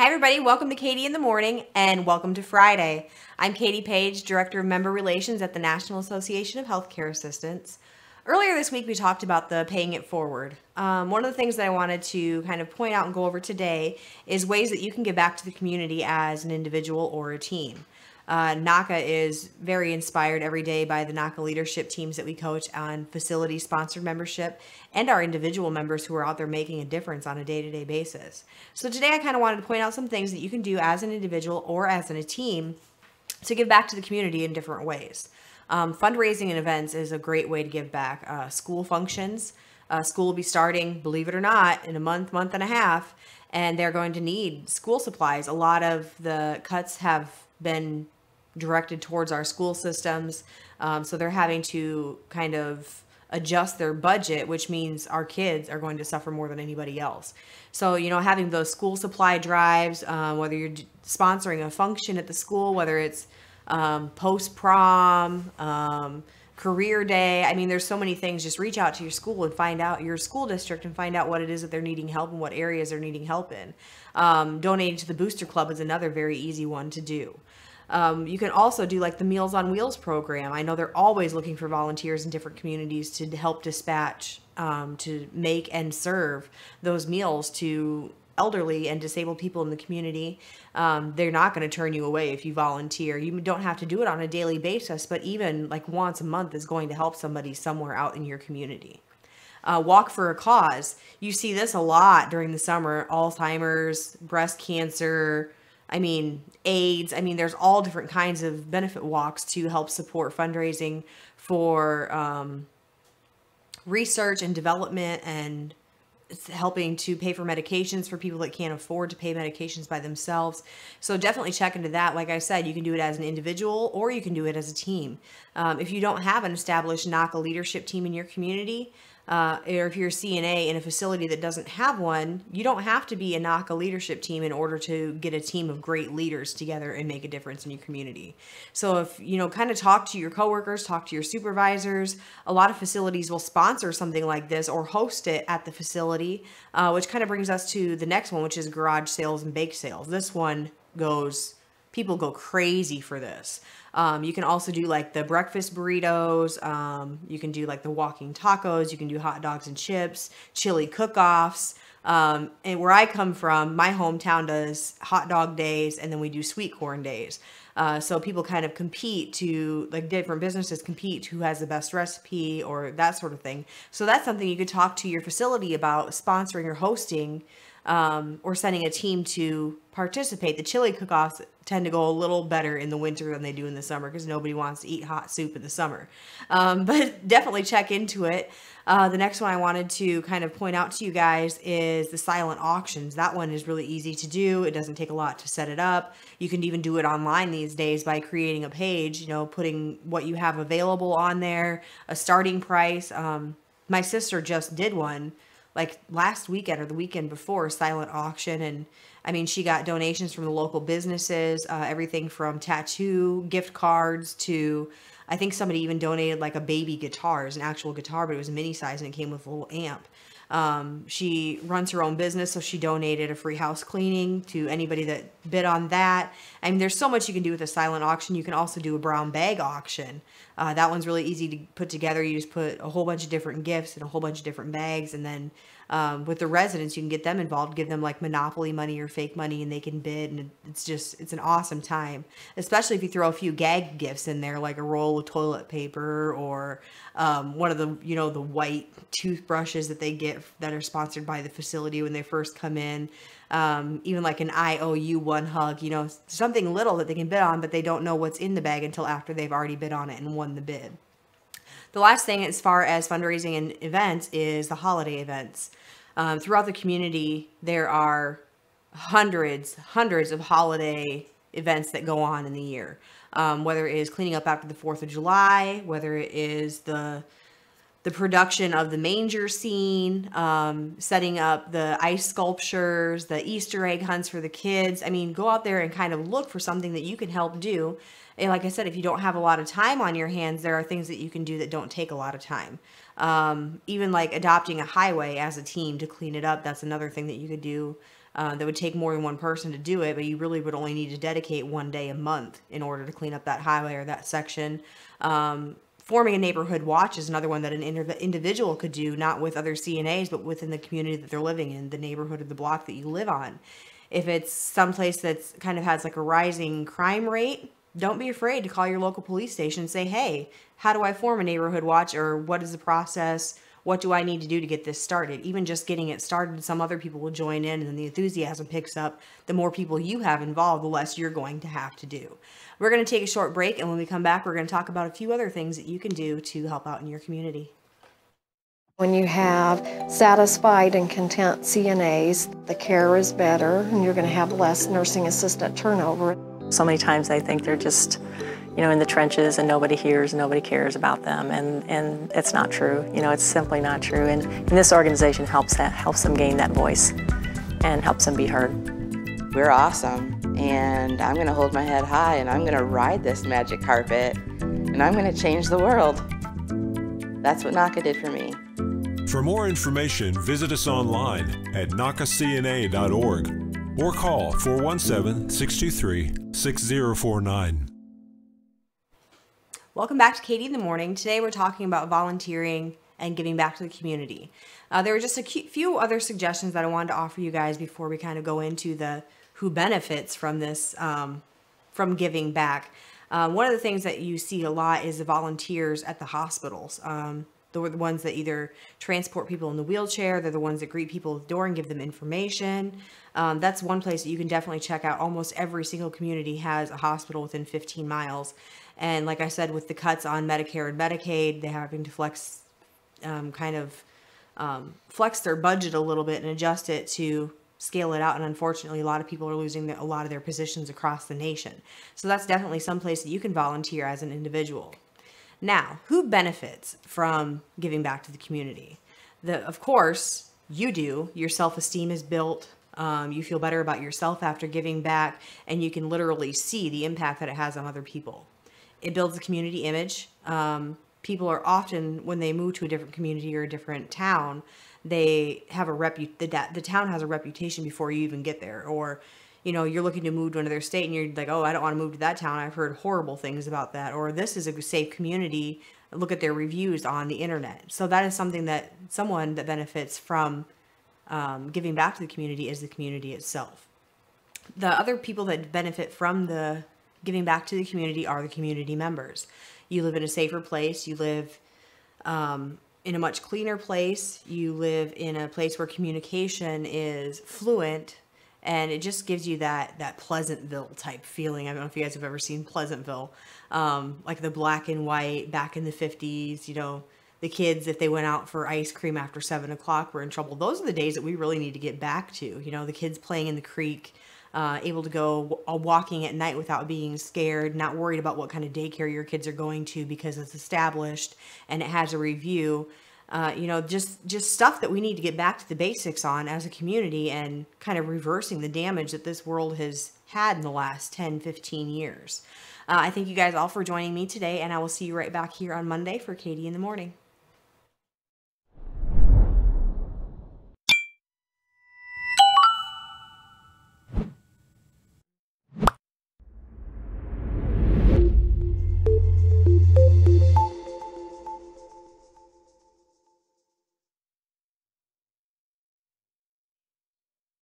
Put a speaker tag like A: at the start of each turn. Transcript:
A: Hi, everybody. Welcome to Katie in the Morning and welcome to Friday. I'm Katie Page, Director of Member Relations at the National Association of Healthcare Assistants. Earlier this week, we talked about the paying it forward. One of the things that I wanted to kind of point out and go over today is ways that you can give back to the community as an individual or a team. NACA is very inspired every day by the NACA leadership teams that we coach on facility sponsored membership and our individual members who are out there making a difference on a day-to-day basis. So today I kind of wanted to point out some things that you can do as an individual or as in a team to give back to the community in different ways. Fundraising and events is a great way to give back. School functions. School will be starting, believe it or not, in a month and a half, and they're going to need school supplies. A lot of the cuts have been directed towards our school systems. So they're having to kind of adjust their budget, which means our kids are going to suffer more than anybody else. So, having those school supply drives, whether you're sponsoring a function at the school, whether it's post-prom, career day. I mean, there's so many things. Just reach out to your school and find out your school district and find out what it is that they're needing help and what areas they're needing help in. Donating to the Booster Club is another very easy one to do. You can also do like the Meals on Wheels program. I know they're always looking for volunteers in different communities to help dispatch, to make and serve those meals to elderly and disabled people in the community. They're not going to turn you away if you volunteer. You don't have to do it on a daily basis, but even like once a month is going to help somebody somewhere out in your community. Walk for a cause. You see this a lot during the summer. Alzheimer's, breast cancer, AIDS. There's all different kinds of benefit walks to help support fundraising for research and development, and it's helping to pay for medications for people that can't afford to pay medications by themselves. So definitely check into that. Like I said, you can do it as an individual or you can do it as a team. If you don't have an established NACA leadership team in your community, or if you're a CNA in a facility that doesn't have one, you don't have to be a NACA leadership team in order to get a team of great leaders together and make a difference in your community. So if, kind of talk to your coworkers, talk to your supervisors. A lot of facilities will sponsor something like this or host it at the facility, which kind of brings us to the next one, which is garage sales and bake sales. This one people go crazy for this. You can also do like the breakfast burritos. You can do like the walking tacos. You can do hot dogs and chips, chili cook-offs. And where I come from, my hometown does hot dog days, and then we do sweet corn days. So people kind of compete different businesses compete who has the best recipe or that sort of thing. So that's something you could talk to your facility about sponsoring or hosting, or sending a team to participate. The chili cook-offs tend to go a little better in the winter than they do in the summer because nobody wants to eat hot soup in the summer. But definitely check into it. The next one I wanted to kind of point out to you guys is the silent auctions. That one is really easy to do. It doesn't take a lot to set it up. You can even do it online these days by creating a page, putting what you have available on there, a starting price. My sister just did one like last weekend or the weekend before, silent auction. And she got donations from the local businesses, everything from tattoo gift cards to, I think somebody even donated like a baby guitar. It was an actual guitar, but it was a mini size and it came with a little amp. She runs her own business, so she donated a free house cleaning to anybody that bid on that. There's so much you can do with a silent auction. You can also do a brown bag auction. That one's really easy to put together. You just put a whole bunch of different gifts in a whole bunch of different bags, and then with the residents, you can get them involved, give them like Monopoly money or fake money, and they can bid, and it's an awesome time, especially if you throw a few gag gifts in there, like a roll of toilet paper or one of the, the white toothbrushes that they get that are sponsored by the facility when they first come in. Even like an IOU one hug, something little that they can bid on, but they don't know what's in the bag until after they've already bid on it and won the bid. The last thing as far as fundraising and events is the holiday events. Throughout the community, there are hundreds of holiday events that go on in the year. Whether it is cleaning up after the 4th of July, whether it is the production of the manger scene, setting up the ice sculptures, the Easter egg hunts for the kids. Go out there and kind of look for something that you can help do. And like I said, if you don't have a lot of time on your hands, there are things that you can do that don't take a lot of time. Even like adopting a highway as a team to clean it up, that's another thing that you could do. that would take more than one person to do it, but you really would only need to dedicate one day a month in order to clean up that highway or that section. Forming a neighborhood watch is another one that an individual could do, not with other CNAs, but within the community that they're living in, the neighborhood or the block that you live on. If it's someplace that's kind of has like a rising crime rate, don't be afraid to call your local police station and say, hey, how do I form a neighborhood watch, or what is the process? What do I need to do to get this started? Even just getting it started, some other people will join in, and then the enthusiasm picks up. The more people you have involved, the less you're going to have to do. We're going to take a short break, and when we come back, we're going to talk about a few other things that you can do to help out in your community.
B: When you have satisfied and content CNAs, the care is better, and you're going to have less nursing assistant turnover.
C: So many times they think they're just, in the trenches and nobody hears and nobody cares about them, and it's not true. It's simply not true. And this organization helps them gain that voice and helps them be heard.
D: We're awesome, and I'm going to hold my head high, and I'm going to ride this magic carpet, and I'm going to change the world. That's what NACA did for me.
E: For more information, visit us online at nacacna.org or call 417-623-6049.
A: Welcome back to Katie in the Morning. Today we're talking about volunteering and giving back to the community. There were just a few other suggestions that I wanted to offer you guys before we kind of go into the who benefits from this, from giving back. One of the things that you see a lot is the volunteers at the hospitals. They're the ones that either transport people in the wheelchair. They're the ones that greet people at the door and give them information. That's one place that you can definitely check out. Almost every single community has a hospital within 15 miles. And like I said, with the cuts on Medicare and Medicaid, they're having to flex their budget a little bit and adjust it to scale it out. And unfortunately, a lot of people are losing a lot of their positions across the nation. So that's definitely some place that you can volunteer as an individual. Now, who benefits from giving back to the community? Of course, you do. Your self-esteem is built. You feel better about yourself after giving back, and you can literally see the impact that it has on other people. It builds a community image. People are often, when they move to a different community or a different town, they have the town has a reputation before you even get there. Or, you're looking to move to another state and you're like, oh, I don't want to move to that town. I've heard horrible things about that. Or this is a safe community. Look at their reviews on the internet. So that is something that someone that benefits from giving back to the community is the community itself. The other people that benefit from the giving back to the community are the community members. You live in a safer place. You live in a much cleaner place. You live in a place where communication is fluent, and it just gives you that Pleasantville type feeling. I don't know if you guys have ever seen Pleasantville, like the black and white back in the 50s. The kids, if they went out for ice cream after 7 o'clock, were in trouble. Those are the days that we really need to get back to. The kids playing in the creek, able to go walking at night without being scared, not worried about what kind of daycare your kids are going to because it's established and it has a review. Just stuff that we need to get back to the basics on as a community, and kind of reversing the damage that this world has had in the last 10, 15 years. I thank you guys all for joining me today, and I will see you right back here on Monday for Katie in the Morning.